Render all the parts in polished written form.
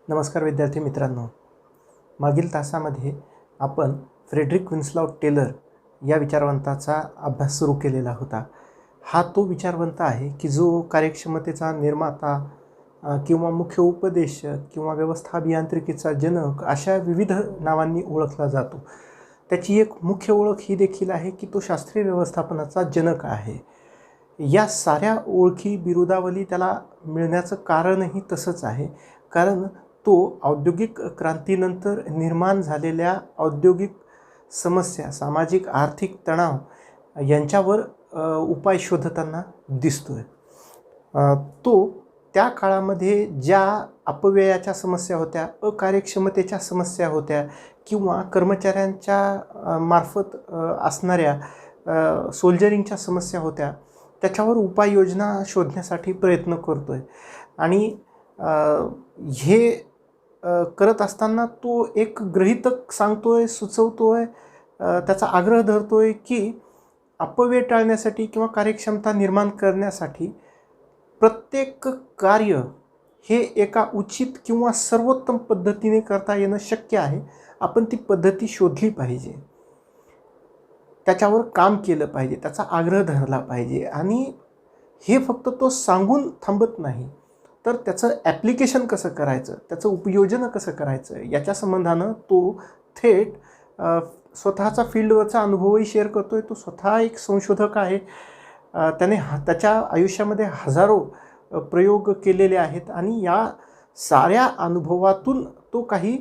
नमस्कार विद्यार्थी मित्रांनो. मागील तासामध्ये आपण फ्रेडरिक विन्स्लॉट टेलर या विचारवंताचा अभ्यास सुरू केलेला होता. हा तो विचारवंत आहे की जो कार्यक्षमतेचा निर्माता किंवा मुख्य उपदेशक किंवा व्यवस्था अभियांत्रिकीचा जनक अशा विविध नावांनी ओळखला जातो. त्याची एक मुख्य ओळख ही देखील आहे की तो शास्त्रीय व्यवस्थापनाचा जनक आहे. या साऱ्या ओळखी बिरुदावली त्याला मिळण्याचं कारणही तसंच आहे, कारण तो औद्योगिक क्रांतीनंतर निर्माण झालेल्या औद्योगिक समस्या, सामाजिक आर्थिक तणाव यांच्यावर उपाय शोधताना दिसतोय. तो त्या काळामध्ये ज्या अपव्ययाच्या समस्या होत्या, अकार्यक्षमतेच्या समस्या होत्या किंवा कर्मचाऱ्यांच्या मार्फत असणाऱ्या सोल्जरिंगच्या समस्या होत्या, त्याच्यावर उपाययोजना शोधण्यासाठी प्रयत्न करतोय. आणि हे करत असताना तो एक गृहीतक सांगतोय, सुचवतोय, त्याचा आग्रह धरतोय की अपव्यय टाळण्यासाठी किंवा कार्यक्षमता निर्माण करण्यासाठी प्रत्येक कार्य हे एका उचित किंवा सर्वोत्तम पद्धतीने करता येणं शक्य आहे. आपण ती पद्धती शोधली पाहिजे, त्याच्यावर काम केलं पाहिजे, त्याचा आग्रह धरला पाहिजे. आणि हे फक्त तो सांगून थांबत नाही, तर त्याचं ॲप्लिकेशन कसं करायचं, त्याचं उपयोजन कसं करायचं याच्या संबंधानं तो थेट स्वतःचा फील्डवरचा अनुभवही शेअर करतो आहे. तो स्वतः एक संशोधक आहे. त्याने त्याच्या आयुष्यामध्ये हजारो प्रयोग केलेले आहेत आणि या साऱ्या अनुभवातून तो काही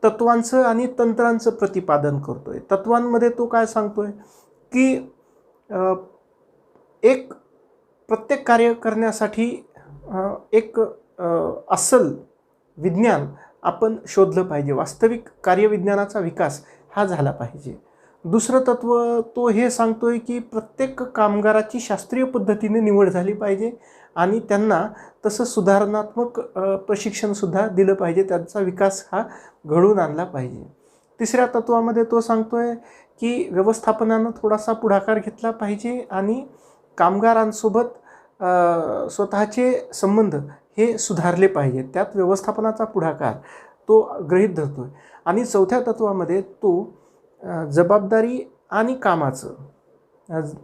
तत्वांचं आणि तंत्रांचं प्रतिपादन करतो आहे. तत्वांमध्ये तो काय सांगतो आहे की एक प्रत्येक कार्य करण्यासाठी एक अस्सल विज्ञान आपण शोधलं पाहिजे. वास्तविक कार्यविज्ञानाचा विकास हा झाला पाहिजे. दुसरं तत्व तो हे सांगतोय की प्रत्येक कामगाराची शास्त्रीय पद्धतीने निवड झाली पाहिजे आणि त्यांना तसं सुधारणात्मक प्रशिक्षणसुद्धा दिलं पाहिजे. त्यांचा विकास हा घडवून आणला पाहिजे. तिसऱ्या तत्वामध्ये तो सांगतोय की व्यवस्थापनानं थोडासा पुढाकार घेतला पाहिजे आणि कामगारांसोबत स्वतःचे संबंध हे सुधारले पाहिजेत. त्यात व्यवस्थापनाचा पुढाकार तो गृहीत धरतोय. आणि चौथ्या तत्वामध्ये तो जबाबदारी आणि कामाचं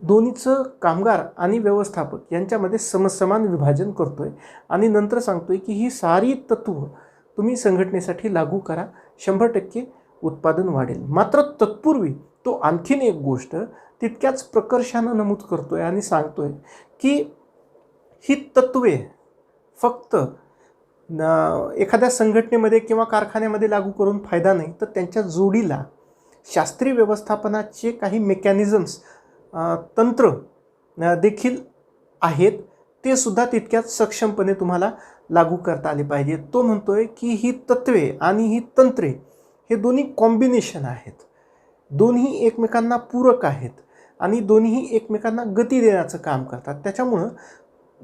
दोन्हीचं कामगार आणि व्यवस्थापक यांच्यामध्ये समसमान विभाजन करतोय. आणि नंतर सांगतोय की ही सारी तत्व तुम्ही संघटनेसाठी लागू करा, 100% उत्पादन वाढेल. मात्र तत्पूर्वी तो आणखीन एक गोष्ट तितक्याच प्रकर्षानं नमूद करतोय आणि सांगतोय की ही तत्वे फक्त एखाद्या संघटनेमध्ये किंवा कारखान्यामध्ये लागू करून फायदा नाही, तर त्यांच्या जोडीला शास्त्रीय व्यवस्थापनाचे काही मेकॅनिझम्स, तंत्र देखील आहेत, ते सुद्धा तितक्याच सक्षमपणे तुम्हाला लागू करता आले पाहिजे. तो म्हणतोय की ही तत्वे आणि ही तंत्रे हे दोन्ही कॉम्बिनेशन आहेत, दोन्ही एकमेकांना पूरक आहेत आणि दोन्ही एकमेकांना गती देण्याचं काम करतात. त्याच्यामुळं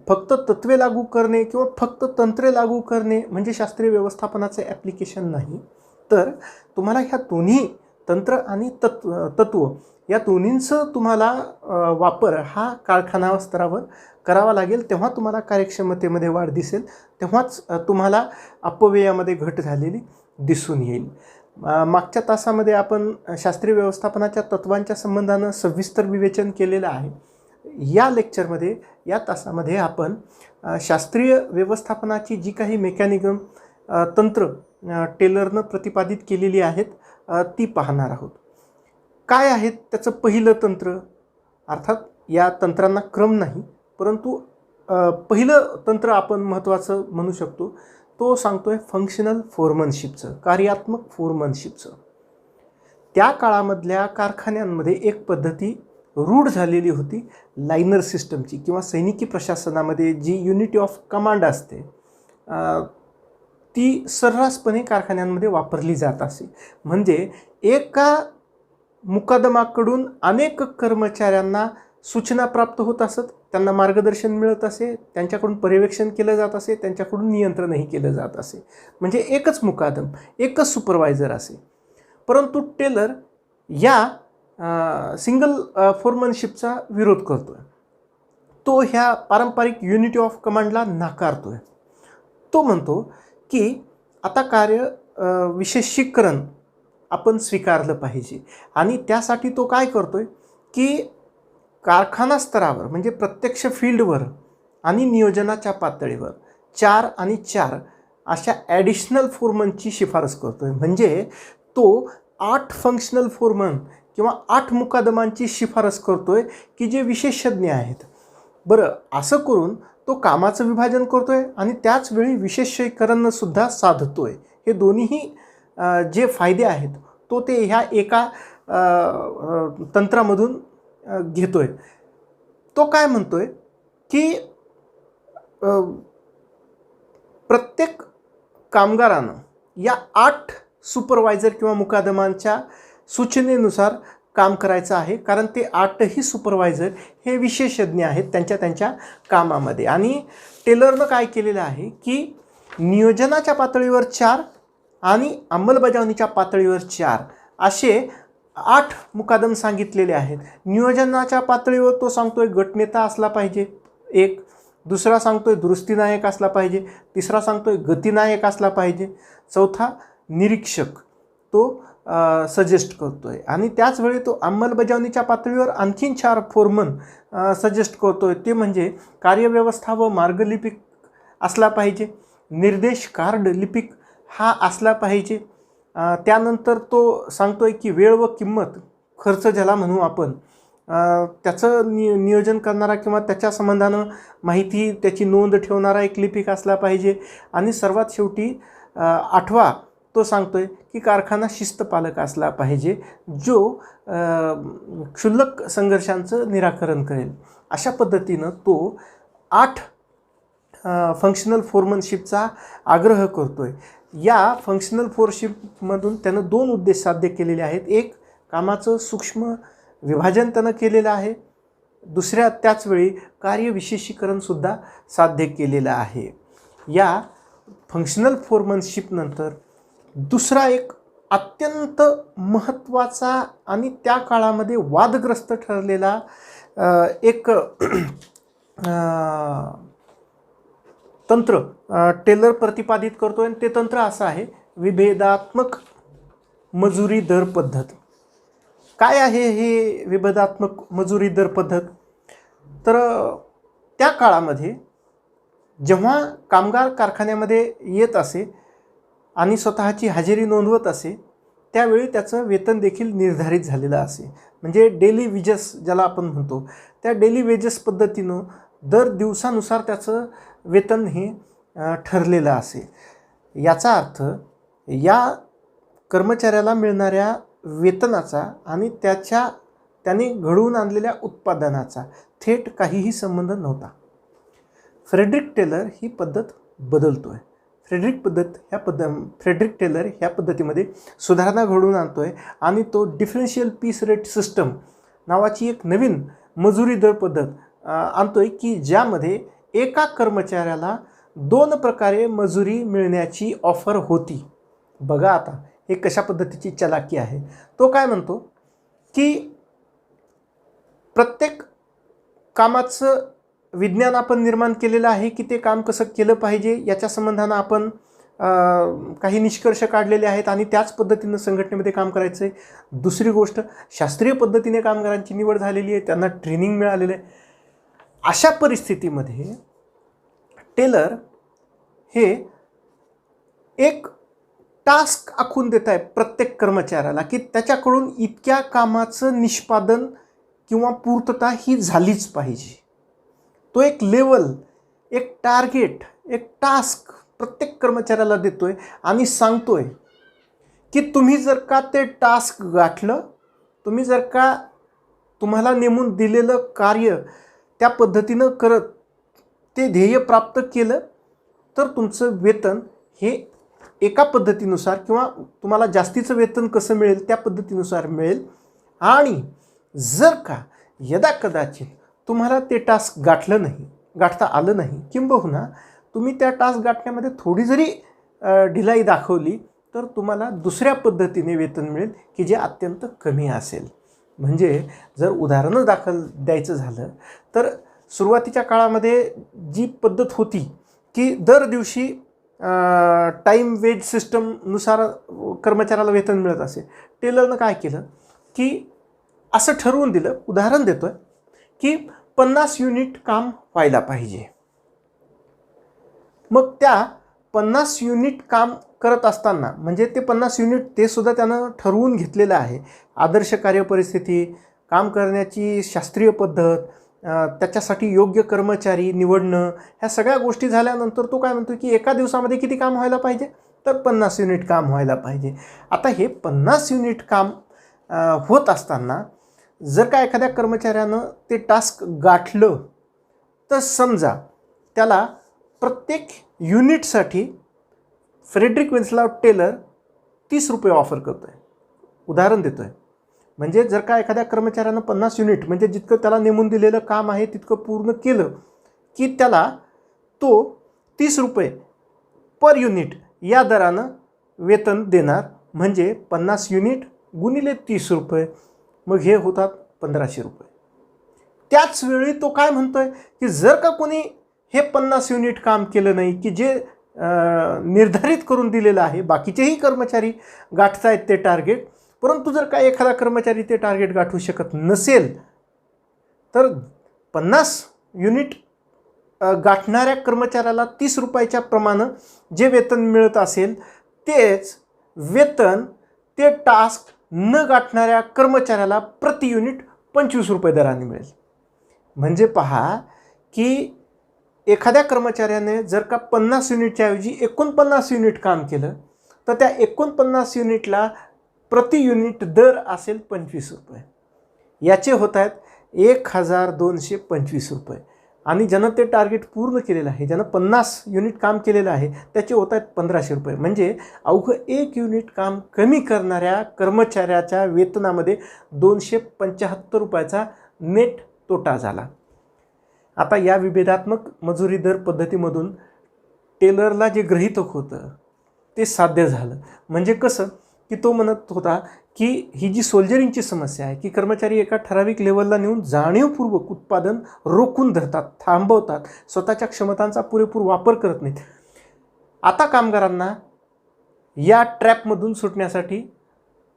फक्त तत्वे लागू करणे किंवा फक्त तंत्रे लागू करणे म्हणजे शास्त्रीय व्यवस्थापनाचे ॲप्लिकेशन नाही, तर तुम्हाला ह्या दोन्ही तंत्र आणि तत्व या दोन्हींचं तुम्हाला वापर हा कारखाना स्तरावर करावा लागेल. तेव्हा तुम्हाला कार्यक्षमतेमध्ये वाढ दिसेल, तेव्हाच तुम्हाला अपव्ययामध्ये घट झालेली दिसून येईल. मागच्या तासामध्ये आपण शास्त्रीय व्यवस्थापनाच्या तत्वांच्या संबंधानं सविस्तर विवेचन केलेलं आहे. या लेक्चरमध्ये, या तासामध्ये आपण शास्त्रीय व्यवस्थापनाची जी काही मेकॅनिझम, तंत्र टेलरनं प्रतिपादित केलेली आहेत ती पाहणार आहोत. काय आहेत त्याचं पहिलं तंत्र? अर्थात या तंत्रांना क्रम नाही, परंतु पहिलं तंत्र आपण महत्त्वाचं म्हणू शकतो. तो सांगतोय फंक्शनल फोरमनशिपचं, कार्यात्मक फोरमनशिपचं. त्या काळामधल्या कारखान्यांमध्ये एक पद्धती रूढ झालेली होती, लायनर सिस्टमची, किंवा सैनिकी प्रशासनामध्ये जी युनिटी ऑफ कमांड असते ती सर्रासपणे कारखान्यांमध्ये वापरली जात असे. म्हणजे एका मुकादमाकडून अनेक कर्मचाऱ्यांना सूचना प्राप्त होत असत, त्यांना मार्गदर्शन मिळत असे, त्यांच्याकडून पर्यवेक्षण केलं जात असे, त्यांच्याकडून नियंत्रणही केलं जात असे. म्हणजे एकच मुकादम, एकच सुपरवायझर असे. परंतु टेलर या सिंगल फोरमनशिपचा विरोध करतो आहे. तो ह्या पारंपरिक युनिटी ऑफ कमांडला नाकारतो आहे. तो म्हणतो की आता विशेषीकरण आपण स्वीकारलं पाहिजे आणि त्यासाठी तो काय करतोय की कारखाना स्तरावर म्हणजे प्रत्यक्ष फील्डवर आणि नियोजनाच्या पातळीवर 4 आणि 4 अशा ॲडिशनल फोरमनची शिफारस करतोय. म्हणजे तो 8 फंक्शनल फोरमन किंवा 8 मुकादमांची शिफारस करतोय की जे विशेषज्ञ आहेत. बरं, असं करून तो कामाचं विभाजन करतोय आणि त्याचवेळी विशेषीकरणसुद्धा साधतोय. हे दोन्हीही जे फायदे आहेत तो ते ह्या एका तंत्रामधून घेतोय. तो काय म्हणतोय की प्रत्येक कामगारानं या 8 सुपरवायझर किंवा मुकादमांच्या सूचनेनुसार काम करायचं आहे, कारण ते 8ही सुपरवायझर हे विशेषज्ञ आहेत त्यांच्या कामामध्ये. आणि टेलरनं काय केलेलं आहे की नियोजनाच्या पातळीवर 4 आणि अंमलबजावणीच्या पातळीवर 4 असे 8 मुकादम सांगितलेले आहेत. नियोजनाच्या पातळीवर तो सांगतोय गटनेता असला पाहिजे एक, दुसरा सांगतोय दुरुस्तीनायक असला पाहिजे, तिसरा सांगतोय गतिनायक असला पाहिजे, चौथा निरीक्षक तो सजेस्ट करतोय. आणि त्याचवेळी तो अंमलबजावणीच्या पातळीवर आणखीन 4 फोरमन सजेस्ट करतोय. ते म्हणजे कार्यव्यवस्था व मार्गलिपिक असला पाहिजे, निर्देश कार्ड लिपिक हा असला पाहिजे. त्यानंतर तो सांगतोय की वेळ व किंमत खर्च ज्याला म्हणू आपण, त्याचं नियोजन करणारा किंवा त्याच्या संबंधानं माहिती त्याची नोंद ठेवणारा एक लिपिक असला पाहिजे. आणि सर्वात शेवटी 8वा तो सांगतोय की कारखाना शिस्तपालक असला पाहिजे जो क्षुल्लक संघर्षांचं निराकरण करेल. अशा पद्धतीनं तो 8 फंक्शनल फोरमनशिपचा आग्रह करतोय. या फंक्शनल फोरशिपमधून त्यानं 2 उद्देश साध्य केलेले आहेत. एक, कामाचं सूक्ष्म विभाजन त्यानं केलेलं आहे. दुसऱ्या त्याचवेळी कार्यविशेषीकरणसुद्धा साध्य केलेलं आहे. या फंक्शनल फोरमनशिपनंतर दुसरा एक अत्यंत महत्त्वाचा आणि त्या काळामध्ये वादग्रस्त ठरलेला एक तंत्र टेलर प्रतिपादित करतो. आणि ते तंत्र असं आहे विभेदात्मक मजुरी दर पद्धत. काय आहे हे विभेदात्मक मजुरी दर पद्धत? तर त्या काळामध्ये जेव्हा कामगार कारखान्यामध्ये येत असे आणि स्वतःची हजेरी नोंदवत असे त्यावेळी त्याचं वेतन देखील निर्धारित झालेलं असे. म्हणजे डेली वेजेस ज्याला आपण म्हणतो, त्या डेली वेजेस पद्धतीनं दर दिवसानुसार त्याचं वेतन हे ठरलेलं असे. याचा अर्थ या कर्मचाऱ्याला मिळणाऱ्या वेतनाचा आणि त्याने घडवून आणलेल्या उत्पादनाचा थेट काहीही संबंध नव्हता. फ्रेडरिक टेलर ही पद्धत बदलतोय. फ्रेडरिक टेलर ह्या पद्धतीमध्ये सुधारणा घडवून आणतोय आणि तो डिफरन्शियल पीस रेट सिस्टम नावाची एक नवीन मजुरी दर पद्धत आणतोय की ज्यामध्ये एका कर्मचाऱ्याला 2 प्रकारे मजुरी मिळण्याची ऑफर होती. बघा आता हे कशा पद्धतीची चलाकी आहे. तो काय म्हणतो की प्रत्येक कामाचं विज्ञान आपण निर्माण केलेलं आहे की ते काम कसं केलं पाहिजे याच्या संबंधानं आपण काही निष्कर्ष काढलेले आहेत आणि त्याच पद्धतीनं संघटनेमध्ये काम करायचं आहे. दुसरी गोष्ट, शास्त्रीय पद्धतीने कामगारांची निवड झालेली आहे, त्यांना ट्रेनिंग मिळालेलं आहे. अशा परिस्थितीमध्ये टेलर हे एक टास्क आखून देत आहे प्रत्येक कर्मचाऱ्याला की त्याच्याकडून इतक्या कामाचं निष्पादन किंवा पूर्तता ही झालीच पाहिजे. तो एक लेवल, एक टार्गेट, एक टास्क प्रत्येक कर्मचाऱ्याला देतोय आणि सांगतोय की तुम्ही जर का ते टास्क गाठलं, तुम्ही जर का तुम्हाला नेमून दिलेलं कार्य त्या पद्धतीनं करत ते ध्येय प्राप्त केलं तर तुमचं वेतन हे एका पद्धतीनुसार किंवा तुम्हाला जास्तीचं वेतन कसं मिळेल त्या पद्धतीनुसार मिळेल. आणि जर का यदाकदाचित तुम्हाला ते टास्क गाठता आलं नाही किंबहुना तुम्ही त्या टास्क गाठण्यामध्ये थोडी जरी ढिलाई दाखवली तर तुम्हाला दुसऱ्या पद्धतीने वेतन मिळेल की जे अत्यंत कमी असेल. म्हणजे जर उदाहरणं द्यायचं झालं तर सुरुवातीच्या काळामध्ये जी पद्धत होती की दर दिवशी टाईम वेज सिस्टमनुसार कर्मचाऱ्याला वेतन मिळत असे. टेलरनं काय केलं की असं ठरवून दिलं, उदाहरण देतो आहे की 50 युनिट काम व्हायला पाहिजे. मग त्या 50 युनिट काम करत असताना, म्हणजे ते 50 युनिट ते सुद्धा त्यानं ठरवून घेतलेलं आहे. आदर्श कार्यपरिस्थिती, काम करण्याची शास्त्रीय पद्धत, त्याच्यासाठी योग्य कर्मचारी निवडणं, ह्या सगळ्या गोष्टी झाल्यानंतर तो काय म्हणतो की एका दिवसामध्ये किती काम व्हायला पाहिजे, तर 50 युनिट काम व्हायला पाहिजे. आता हे 50 युनिट काम होत असताना जर का एखाद्या कर्मचाऱ्यानं ते टास्क गाठलं, तर समजा त्याला प्रत्येक युनिटसाठी फ्रेडरिक विन्स्लॉट टेलर 30 रुपये ऑफर करतो आहे. उदाहरण देतो आहे. म्हणजे जर का एखाद्या कर्मचाऱ्यानं 50 युनिट म्हणजे जितकं त्याला नेमून दिलेलं काम आहे तितकं पूर्ण केलं की त्याला तो 30 रुपये पर युनिट या दरानं वेतन देणार. म्हणजे 50 युनिट गुणिले 30 रुपये, मग हे होतात 1500 रुपये. त्याच वेळी तो काय म्हणतोय की जर का कोणी हे 50 युनिट काम केलं नाही की जे निर्धारित करून दिलेलं आहे, बाकीचेही कर्मचारी गाठतायत ते टार्गेट, परंतु जर का एखादा कर्मचारी ते टार्गेट गाठू शकत नसेल, तर 50 युनिट गाठणाऱ्या कर्मचाऱ्याला 30 रुपयाच्या प्रमाणे जे वेतन मिळत असेल तेच वेतन ते टास्क न गाठणाऱ्या कर्मचाऱ्याला प्रति युनिट 25 रुपये दराने मिळेल. म्हणजे पहा की एखाद्या कर्मचाऱ्याने जर का 50 युनिटच्या ऐवजी 49 युनिट काम केलं, तर त्या 49 युनिटला प्रति युनिट दर असेल 25 रुपये. याचे होत आहेत 1225 रुपये. आणि ज्यानं ते टार्गेट पूर्ण केलेलं आहे, ज्यानं 50 युनिट काम केलेलं आहे, त्याचे होत आहेत 1500 रुपये. म्हणजे अवघं 1 युनिट काम कमी करणाऱ्या कर्मचाऱ्याच्या वेतनामध्ये 275 रुपयाचा नेट तोटा झाला. आता या विभेदात्मक मजुरी दर पद्धतीमधून टेलरला जे गृहीतक होतं ते साध्य झालं. म्हणजे कसं की तो म्हणत होता की ही जी सोल्जरिंगची समस्या आहे की कर्मचारी एका ठराविक लेवलला नेऊन जाणीवपूर्वक उत्पादन रोखून धरतात, थांबवतात, स्वतःच्या क्षमतांचा पुरेपूर वापर करत नाहीत. आता कामगारांना या ट्रॅपमधून सुटण्यासाठी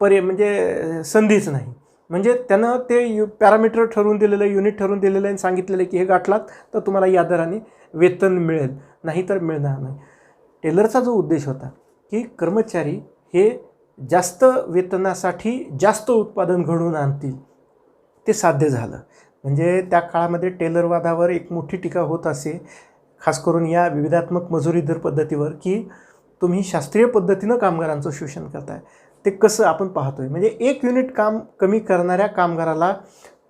म्हणजे संधीच नाही. म्हणजे त्यानं ते पॅरामीटर ठरवून दिलेलं, युनिट ठरवून दिलेलं आणि सांगितलेलं की हे गाठलात तर तुम्हाला या दराने वेतन मिळेल, नाही तर मिळणार नाही. टेलरचा जो उद्देश होता की कर्मचारी हे जास्त वेतनासाठी जास्त उत्पादन घडवून आणतील, ते साध्य झालं. म्हणजे त्या काळामध्ये टेलरवादावर एक मोठी टीका होत असे, खास करून या विविधात्मक मजुरी दर पद्धतीवर, की तुम्ही शास्त्रीय पद्धतीनं कामगारांचं शोषण करताय. ते कसं आपण पाहतोय. म्हणजे 1 युनिट काम कमी करणाऱ्या कामगाराला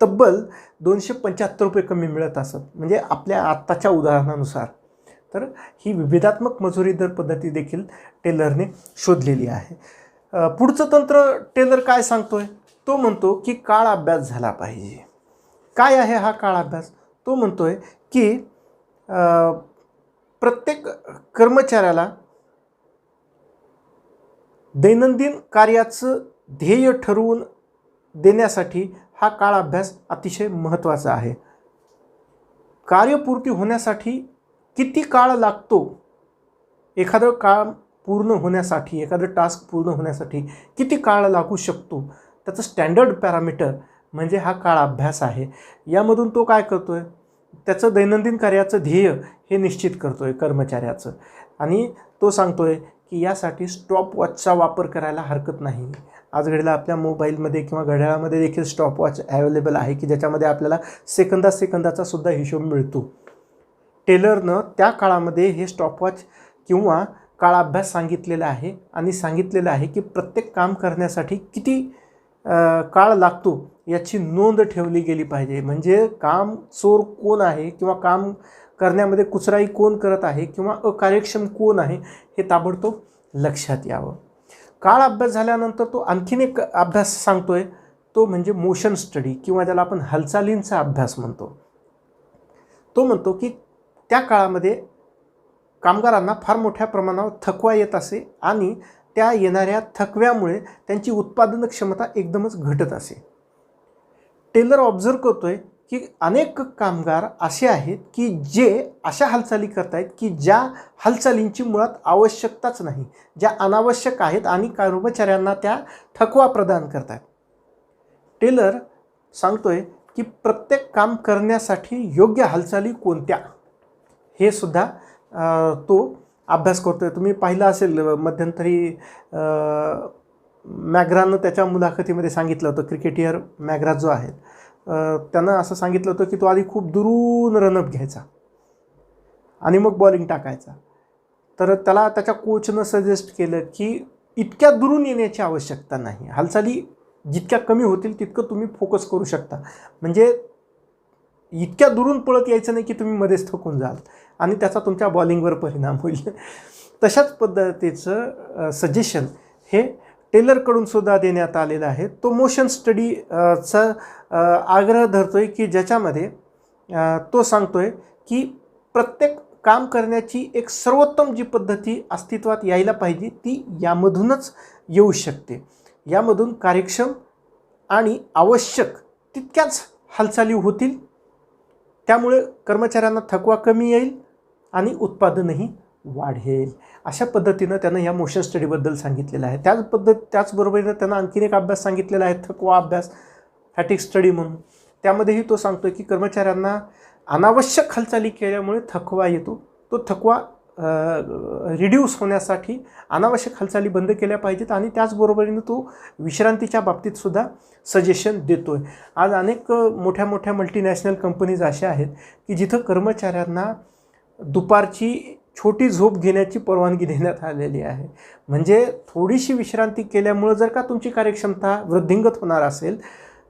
तब्बल 275 रुपये कमी मिळत असत, म्हणजे आपल्या आत्ताच्या उदाहरणानुसार. तर ही विभेदात्मक मजुरी दर पद्धती देखील टेलरने शोधलेली आहे. पुढचं तंत्र टेलर काय सांगतोय, तो म्हणतो की काळ अभ्यास झाला पाहिजे. काय आहे हा काळ अभ्यास? तो म्हणतोय की प्रत्येक कर्मचाऱ्याला दैनंदिन कार्याचं ध्येय ठरवून देण्यासाठी हा काळ अभ्यास अतिशय महत्त्वाचा आहे. कार्यपूर्ती होण्यासाठी किती काळ लागतो, एखादं काम पूर्ण होण्यासाठी, एखादं टास्क पूर्ण होण्यासाठी किती काळ लागू शकतो, त्याचं स्टँडर्ड पॅरामीटर म्हणजे हा काळ अभ्यास आहे. यामधून तो काय करतोय, त्याचं दैनंदिन कार्याचं ध्येय हे निश्चित करतोय कर्मचाऱ्याचं. आणि तो सांगतोय की यासाठी स्टॉपवॉचचा वापर करायला हरकत नाही. आज घडीला आपल्या मोबाईलमध्ये किंवा घड्याळामध्ये देखील स्टॉपवॉच अवेलेबल आहे की ज्याच्यामध्ये आपल्याला सेकंदाचा सुद्धा हिशोब मिळतो. टेलरनं त्या काळामध्ये हे स्टॉपवॉच किंवा काळ अभ्यास सांगितलेला आहे आणि सांगितलेलं आहे की प्रत्येक काम करण्यासाठी किती काळ लागतो याची नोंद ठेवली गेली पाहिजे. म्हणजे काम चोर कोण आहे किंवा काम करण्यामध्ये कुचराई कोण करत आहे किंवा अकार्यक्षम कोण आहे हे ताबडतोब लक्षात यावं. काळ अभ्यास झाल्यानंतर तो आणखीन एक अभ्यास सांगतोय, तो म्हणजे मोशन स्टडी किंवा ज्याला आपण हालचालींचा अभ्यास म्हणतो. तो म्हणतो की त्या काळामध्ये कामगारांना फार मोठ्या प्रमाणावर थकवा येत असे आणि त्या येणाऱ्या थकव्यामुळे त्यांची उत्पादन क्षमता एकदमच घटत असे. टेलर ऑब्झर्व करतोय की अनेक कामगार असे आहेत की जे अशा हालचाली करतायत की ज्या हालचालींची मुळात आवश्यकताच नाही, ज्या अनावश्यक आहेत आणि कर्मचाऱ्यांना त्या थकवा प्रदान करतात. टेलर सांगतोय की प्रत्येक काम करण्यासाठी योग्य हालचाली कोणत्या हे सुद्धा तो अभ्यास करतोय. तुम्ही पाहिलं असेल मध्यंतरी मॅग्रानं त्याच्या मुलाखतीमध्ये सांगितलं होतं, क्रिकेटियर मॅग्रा जो आहे त्यानं असं सांगितलं होतं की तो आधी खूप दुरून रनअप घ्यायचा आणि मग बॉलिंग टाकायचा. तर त्याला त्याच्या कोचनं सजेस्ट केलं की इतक्या दुरून येण्याची आवश्यकता नाही, हालचाली जितक्या कमी होतील तितकं तुम्ही फोकस करू शकता. म्हणजे इतक्या दुरून पळत यायचं नाही की तुम्ही मध्येच थकून जाल आणि त्याचा तुमच्या बॉलिंगवर परिणाम होईल. तशाच पद्धतीचं सजेशन हे टेलरकडून सुद्धा देण्यात आलेलं आहे. तो मोशन स्टडीचा आग्रह धरतोय की ज्याच्यामध्ये तो सांगतोय की प्रत्येक काम करण्याची एक सर्वोत्तम जी पद्धती अस्तित्वात यायला पाहिजे ती यामधूनच येऊ शकते. यामधून कार्यक्षम आणि आवश्यक तितक्याच हालचाली होतील, त्यामुळे कर्मचाऱ्यांना थकवा कमी येईल आणि उत्पादनही वाढेल. अशा पद्धतीनं त्यानं या मोशन स्टडीबद्दल सांगितलेलं आहे. त्याचबरोबरीनं त्यानं आणखीन एक अभ्यास सांगितलेला आहे, थकवा अभ्यास, फॅटिक स्टडी म्हणून. त्यामध्येही तो सांगतो की कर्मचाऱ्यांना अनावश्यक हालचाली केल्यामुळे थकवा येतो. तो थकवा रिड्यूस होण्यासाठी अनावश्यक हालचाली बंद केल्या पाहिजेत आणि त्याचबरोबरीनं तो विश्रांतीच्या बाबतीतसुद्धा सजेशन देतो आहे. आज अनेक मोठ्या मोठ्या मल्टीनॅशनल कंपनीज अशा आहेत की जिथं कर्मचाऱ्यांना दुपारची छोटी झोप घेण्याची परवानगी देण्यात आलेली आहे. म्हणजे थोडीशी विश्रांती केल्यामुळं जर का तुमची कार्यक्षमता वृद्धिंगत होणार असेल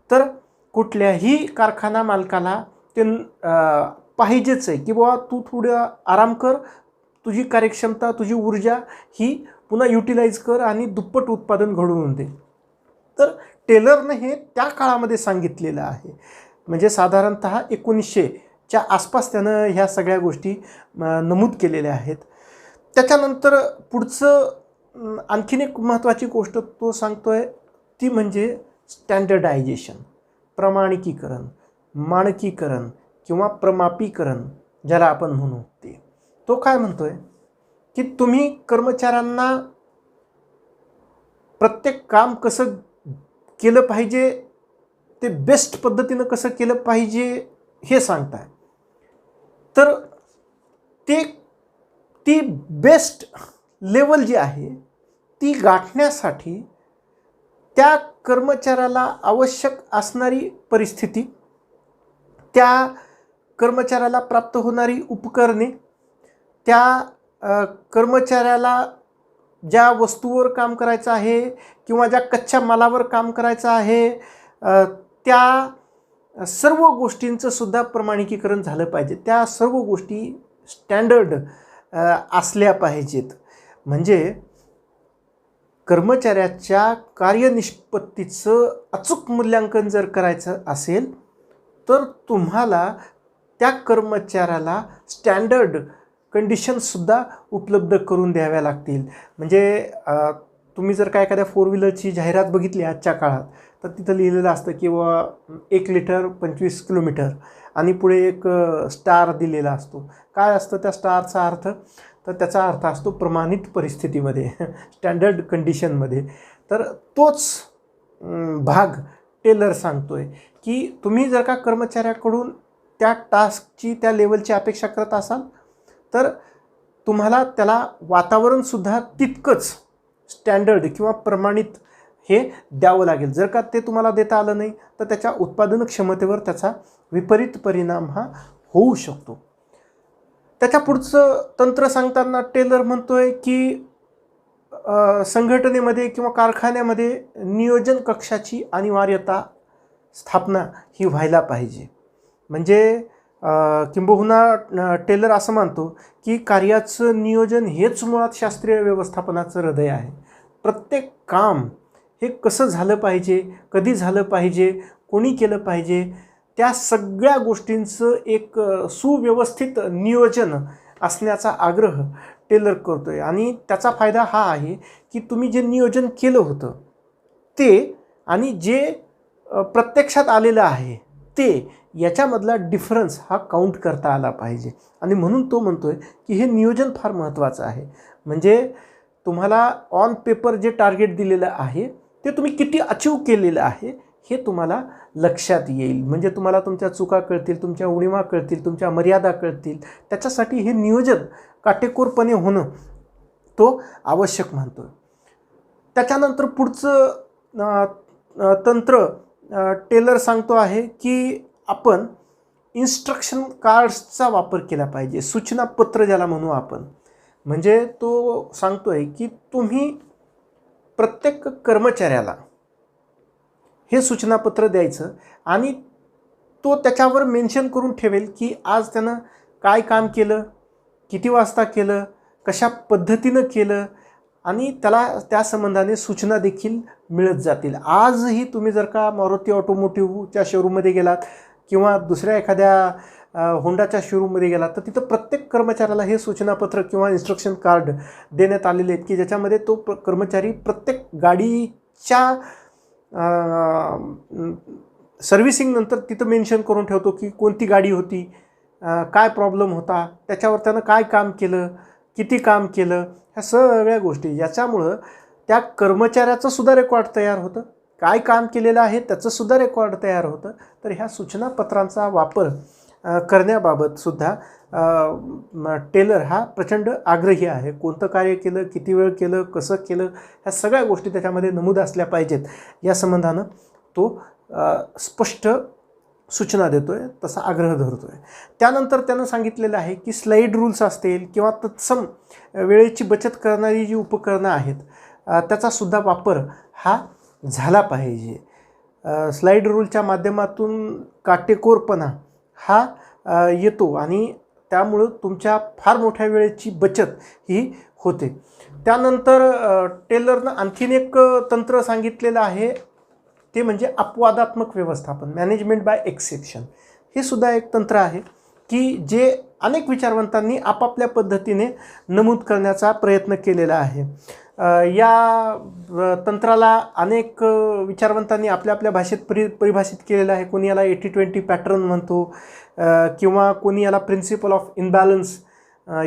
तर कुठल्याही कारखाना मालकाला ते पाहिजेच आहे की बाबा तू थोडं आराम कर, तुझी कार्यक्षमता, तुझी ऊर्जा ही पुन्हा युटिलाइज कर आणि दुप्पट उत्पादन घडवून दे. तर टेलरनं हे त्या काळामध्ये सांगितलेलं आहे. म्हणजे साधारणतः 1900च्या आसपास त्यानं ह्या सगळ्या गोष्टी नमूद केलेल्या आहेत. त्याच्यानंतर पुढचं आणखीन एक महत्त्वाची गोष्ट तो सांगतोय ती म्हणजे स्टँडर्डायझेशन, प्रमाणिकीकरण, मानकीकरण किंवा प्रमापीकरण ज्याला आपण म्हणू ते. तो काय म्हणतोय की तुम्ही कर्मचाऱ्यांना प्रत्येक काम कसं केलं पाहिजे, ते बेस्ट पद्धतीनं कसं केलं पाहिजे हे सांगताय. तर ती बेस्ट लेवल जी आहे ती गाठण्यासाठी त्या कर्मचाऱ्याला आवश्यक असणारी परिस्थिती, त्या कर्मचाऱ्याला प्राप्त होणारी उपकरणे, त्या कर्मचाऱ्याला ज्या वस्तूवर काम करायचं आहे किंवा ज्या कच्च्या मालावर काम करायचं आहे त्या सर्व गोष्टींचं सुद्धा प्रमाणिकीकरण झालं पाहिजे. त्या सर्व गोष्टी स्टँडर्ड असल्या पाहिजेत. म्हणजे कर्मचाऱ्याच्या कार्यनिष्पत्तीचं अचूक मूल्यांकन जर करायचं असेल तर तुम्हाला त्या कर्मचाऱ्याला स्टँडर्ड कंडिशनसुद्धा उपलब्ध करून द्याव्या लागतील. म्हणजे तुम्ही जर का एखाद्या 4 व्हीलरची जाहिरात बघितली आजच्या काळात तर तिथं लिहिलेलं असतं की 1 लिटर 25 किलोमीटर आणि पुढे एक स्टार दिलेला असतो. काय असतं त्या स्टारचा अर्थ? तर त्याचा अर्थ असतो प्रमाणित परिस्थितीमध्ये, स्टँडर्ड कंडिशनमध्ये. तर तोच भाग टेलर सांगतोय की तुम्ही जर का कर्मचाऱ्याकडून त्या टास्कची, त्या लेवलची अपेक्षा करत असाल तर तुम्हाला त्याला वातावरणसुद्धा तितकंच स्टँडर्ड किंवा प्रमाणित हे द्यावं लागेल. जर का ते तुम्हाला देता आलं नाही तर त्याच्या उत्पादन क्षमतेवर त्याचा विपरीत परिणाम हा होऊ शकतो. त्याच्या पुढचं तंत्र सांगताना टेलर म्हणतोय की संघटनेमध्ये किंवा कारखान्यामध्ये नियोजन कक्षाची अनिवार्यता स्थापना ही व्हायला पाहिजे. म्हणजे किंबहुना टेलर असं मानतो की कार्याचं नियोजन हेच मुळात शास्त्रीय व्यवस्थापनाचं हृदय आहे. प्रत्येक काम हे कसं झालं पाहिजे, कधी झालं पाहिजे, कोणी केलं पाहिजे, त्या सगळ्या गोष्टींचं एक सुव्यवस्थित नियोजन असण्याचा आग्रह टेलर करतो आहे. आणि त्याचा फायदा हा आहे की तुम्ही जे नियोजन केलं होतं ते आणि जे प्रत्यक्षात आलेलं आहे ते याच्यामधला डिफरन्स हा काउंट करता आला पाहिजे. आणि म्हणून तो म्हणतो आहे की हे नियोजन फार महत्त्वाचं आहे. म्हणजे तुम्हाला ऑन पेपर जे टार्गेट दिलेलं आहे ते तुम्ही किती अचीव केलेलं आहे हे तुम्हाला लक्षात येईल. म्हणजे तुम्हाला तुमच्या चुका कळतील, तुमच्या उणिवा कळतील, तुमच्या मर्यादा कळतील. त्याच्यासाठी हे नियोजन काटेकोरपणे होणं तो आवश्यक मानतो. त्याच्यानंतर पुढचं तंत्र टेलर सांगतो आहे की आपण इन्स्ट्रक्शन कार्ड्सचा वापर केला पाहिजे. सूचनापत्र ज्याला म्हणू आपण. म्हणजे तो सांगतो आहे की तुम्ही प्रत्येक कर्मचाऱ्याला हे सूचनापत्र द्यायचं आणि तो त्याच्यावर मेन्शन करून ठेवेल की आज त्यानं काय काम केलं, किती वाजता केलं, कशा पद्धतीनं केलं आणि त्याला त्या संबंधाने सूचना देखील मिळत जातील. आजही तुम्ही जर का मारुती ऑटोमोटिव्हच्या शोरूममध्ये गेलात किंवा दुसऱ्या एखाद्या होंडाच्या शोरूममध्ये गेलात तर तिथं प्रत्येक कर्मचाऱ्याला हे सूचनापत्र किंवा इन्स्ट्रक्शन कार्ड देण्यात आलेले आहेत की ज्याच्यामध्ये तो कर्मचारी प्रत्येक गाडीच्या सर्व्हिसिंगनंतर तिथं मेन्शन करून ठेवतो की कोणती गाडी होती, काय प्रॉब्लेम होता, त्याच्यावर त्यानं काय काम केलं, किती काम केलं, ह्या सगळ्या गोष्टी. याच्यामुळं त्या कर्मचाऱ्याचं सुद्धा रेकॉर्ड तयार होतं, काय काम केलेलं आहे त्याचंसुद्धा रेकॉर्ड तयार होतं. तर ह्या सूचनापत्रांचा वापर करण्याबाबत सुद्धा टेलर हा प्रचंड आग्रही आहे. कोणतं कार्य केलं, किती वेळ केलं, कसं केलं, ह्या सगळ्या गोष्टी त्याच्यामध्ये नमूद असल्या पाहिजेत. या संबंधानं तो स्पष्ट सूचना देतो आहे, तसा आग्रह धरतो आहे. त्यानंतर त्यानं सांगितलेलं आहे की स्लाईड रूल्स असतील किंवा तत्सम वेळेची बचत करणारी जी उपकरणं आहेत त्याचासुद्धा वापर हा झाला पाहिजे. स्लाईड रूलच्या माध्यमातून काटेकोरपणा हा येतो आणि त्यामुळं तुमच्या फार मोठ्या वेळेची बचत ही होते. त्यानंतर टेलरनं आणखीन एक तंत्र सांगितलेलं आहे ते म्हणजे अपवादात्मक व्यवस्थापन, मॅनेजमेंट बाय एक्सेप्शन. हे सुद्धा एक तंत्र आहे की जे अनेक विचारवंतांनी आपापल्या पद्धतीने नमूद करण्याचा प्रयत्न केलेला आहे. या तंत्राला अनेक विचारवंतांनी आपल्या आपल्या भाषेत परिभाषित केलेलं आहे. कोणी याला 80-20 पॅटर्न म्हणतो किंवा कोणी याला प्रिन्सिपल ऑफ इनबॅलन्स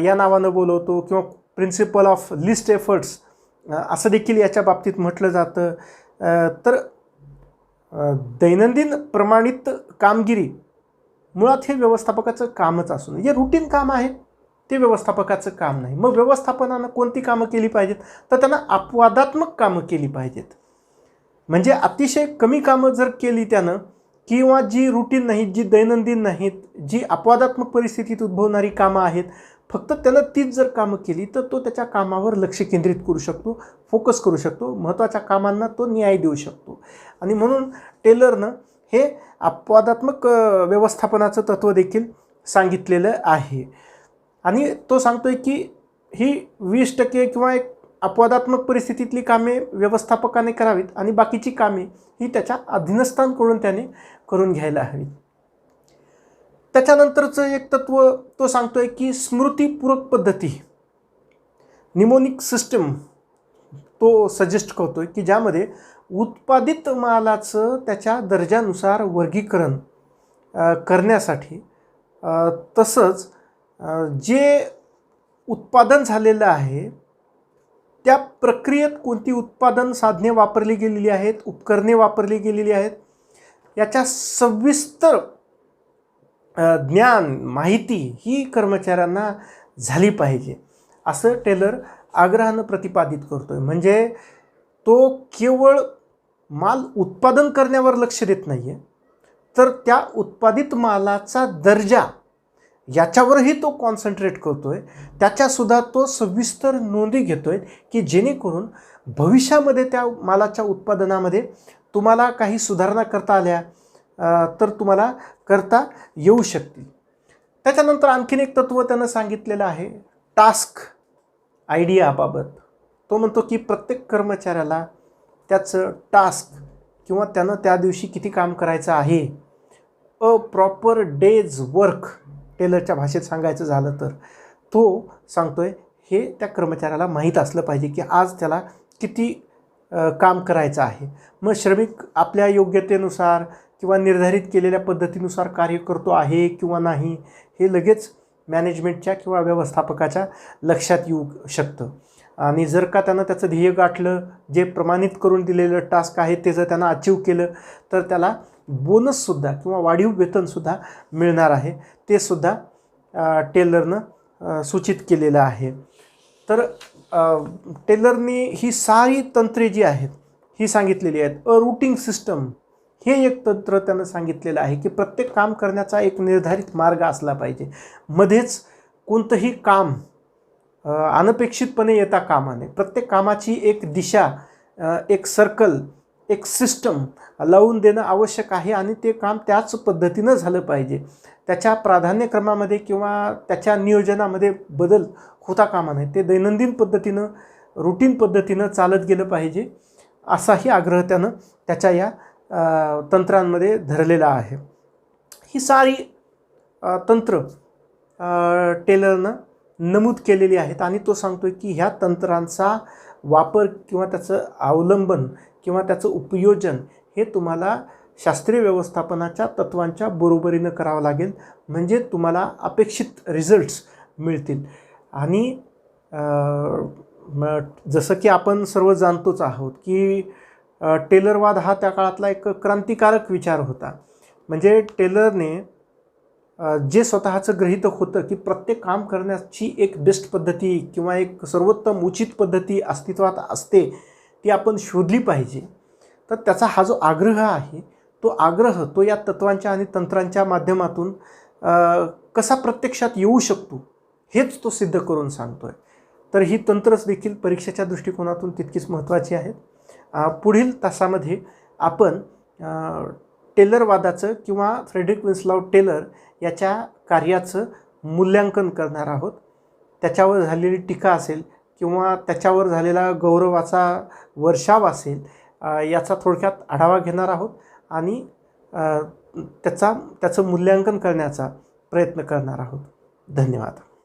या नावानं बोलवतो किंवा प्रिन्सिपल ऑफ लिस्ट एफर्ट्स असं देखील याच्या बाबतीत म्हटलं जातं. तर दैनंदिन प्रमाणित कामगिरी मुळात हे व्यवस्थापकाचं कामच असून जे रुटीन काम आहे ते व्यवस्थापकाचं काम नाही. मग व्यवस्थापनानं कोणती कामं केली पाहिजेत तर त्यांना अपवादात्मक कामं केली पाहिजेत. म्हणजे अतिशय कमी कामं जर केली त्यानं किंवा जी रुटीन नाहीत, जी दैनंदिन नाहीत, जी अपवादात्मक परिस्थितीत उद्भवणारी कामं आहेत, फक्त त्यानं तीच जर कामं केली तर तो त्याच्या कामावर लक्ष केंद्रित करू शकतो, फोकस करू शकतो, महत्त्वाच्या कामांना तो न्याय देऊ शकतो. आणि म्हणून टेलरनं हे अपवादात्मक व्यवस्थापनाचं तत्त्व देखील सांगितलेलं आहे. आणि तो सांगतोय की ही 20% किंवा एक अपवादात्मक परिस्थितीतली कामे व्यवस्थापकाने करावीत आणि बाकीची कामे ही त्याच्या अधीनस्थांकडून त्याने करून घ्यायला हवीत. त्याच्यानंतरचं एक तत्त्व तो सांगतोय की स्मृतीपूरक पद्धती, निमोनिक सिस्टम तो सजेस्ट करतोय की ज्यामध्ये उत्पादित मालाचं त्याच्या दर्जानुसार वर्गीकरण करण्यासाठी तसंच जे उत्पादन झालेलं आहे त्या प्रक्रियेत कोणती उत्पादन साधने वापरली गेलेली आहेत, उपकरणे वापरली गेलेली आहेत याच्या सविस्तर ज्ञान, माहिती ही कर्मचाऱ्यांना झाली पाहिजे असं टेलर आग्रहानं प्रतिपादित करतोय. म्हणजे तो केवळ माल उत्पादन करण्यावर लक्ष देत नाही आहे तर त्या उत्पादित मालाचा दर्जा याच्यावरही तो कॉन्सन्ट्रेट करतो आहे. त्याच्यासुद्धा तो सविस्तर नोंदी घेतो आहे की जेणेकरून भविष्यामध्ये त्या मालाच्या उत्पादनामध्ये तुम्हाला काही सुधारणा करता आल्या तर तुम्हाला करता येऊ शकते. त्याच्यानंतर आणखीन एक तत्त्व त्यानं सांगितलेलं आहे टास्क आयडियाबाबत. तो म्हणतो की प्रत्येक कर्मचाऱ्याला त्याचं टास्क किंवा त्यानं त्या दिवशी किती काम करायचं आहे, अ प्रॉपर डेज वर्क टेलरच्या भाषेत सांगायचं झालं तर तो सांगतोय हे त्या कर्मचाऱ्याला माहीत असलं पाहिजे की आज त्याला किती काम करायचं आहे. मग श्रमिक आपल्या योग्यतेनुसार किंवा निर्धारित केलेल्या पद्धतीनुसार कार्य करतो आहे किंवा नाही हे लगेच मॅनेजमेंटच्या किंवा व्यवस्थापकाच्या लक्षात येऊ शकतं. आणि जर का त्यानं त्याचं ध्येय गाठलं, जे प्रमाणित करून दिलेलं टास्क आहे ते जर त्यानं अचीव केलं तर त्याला बोनससुद्धा किंवा वाढीव वेतनसुद्धा मिळणार आहे. ते सुद्धा टेलरनं सूचित केलेलं आहे. तर टेलरनी ही सारी तंत्रे जी आहेत ही सांगितलेली आहेत. रूटिंग सिस्टम हे एक तंत्र त्यानं सांगितलेलं आहे की प्रत्येक काम करण्याचा एक निर्धारित मार्ग असला पाहिजे. मध्येच कोणतंही काम अनपेक्षितपणे येता कामा नये. प्रत्येक कामाची एक दिशा, एक सर्कल, एक सिस्टम लावून देणं आवश्यक आहे आणि ते काम त्याच पद्धतीनं झालं पाहिजे. त्याच्या प्राधान्यक्रमामध्ये किंवा त्याच्या नियोजनामध्ये बदल होता कामा नये. ते दैनंदिन पद्धतीनं, रुटीन पद्धतीनं चालत गेलं पाहिजे असाही आग्रह त्यानं त्याच्या या तंत्रांमध्ये धरलेला आहे. ही सारी तंत्र टेलरनं नमूद केलेली आहेत आणि तो सांगतोय की ह्या तंत्रांचा वापर किंवा त्याचं अवलंबन किंवा त्याचं उपयोजन हे तुम्हाला शास्त्रीय व्यवस्थापनाच्या तत्वांच्या बरोबरीनं करावं लागेल, म्हणजे तुम्हाला अपेक्षित रिझल्ट्स मिळतील. आणि जसं की आपण सर्व जाणतोच आहोत की टेलरवाद हा त्या काळातला एक क्रांतिकारक विचार होता. म्हणजे टेलरने जे स्वतःचं गृहीतक होतं की प्रत्येक काम करण्याची एक बेस्ट पद्धती किंवा एक सर्वोत्तम उचित पद्धती अस्तित्वात असते, ती आपण शोधली पाहिजे. तर त्याचा हा जो आग्रह आहे तो आग्रह तो या तत्वांच्या आणि तंत्रांच्या माध्यमातून कसा प्रत्यक्षात येऊ शकतो हेच तो सिद्ध करून सांगतोय. तर ही तंत्रच देखील परीक्षेच्या दृष्टिकोनातून तितकीच महत्त्वाची आहेत. पुढील तासामध्ये आपण टेलरवादाचं किंवा फ्रेडरिक विन्स्लाव टेलर याच्या कार्याचं मूल्यांकन करणार आहोत. त्याच्यावर झालेली टीका असेल किंवा त्याच्यावर झालेला गौरवाचा वर्षाव असेल याचा थोडक्यात आढावा घेणार आहोत आणि त्याचं मूल्यांकन करण्याचा प्रयत्न करणार आहोत. धन्यवाद.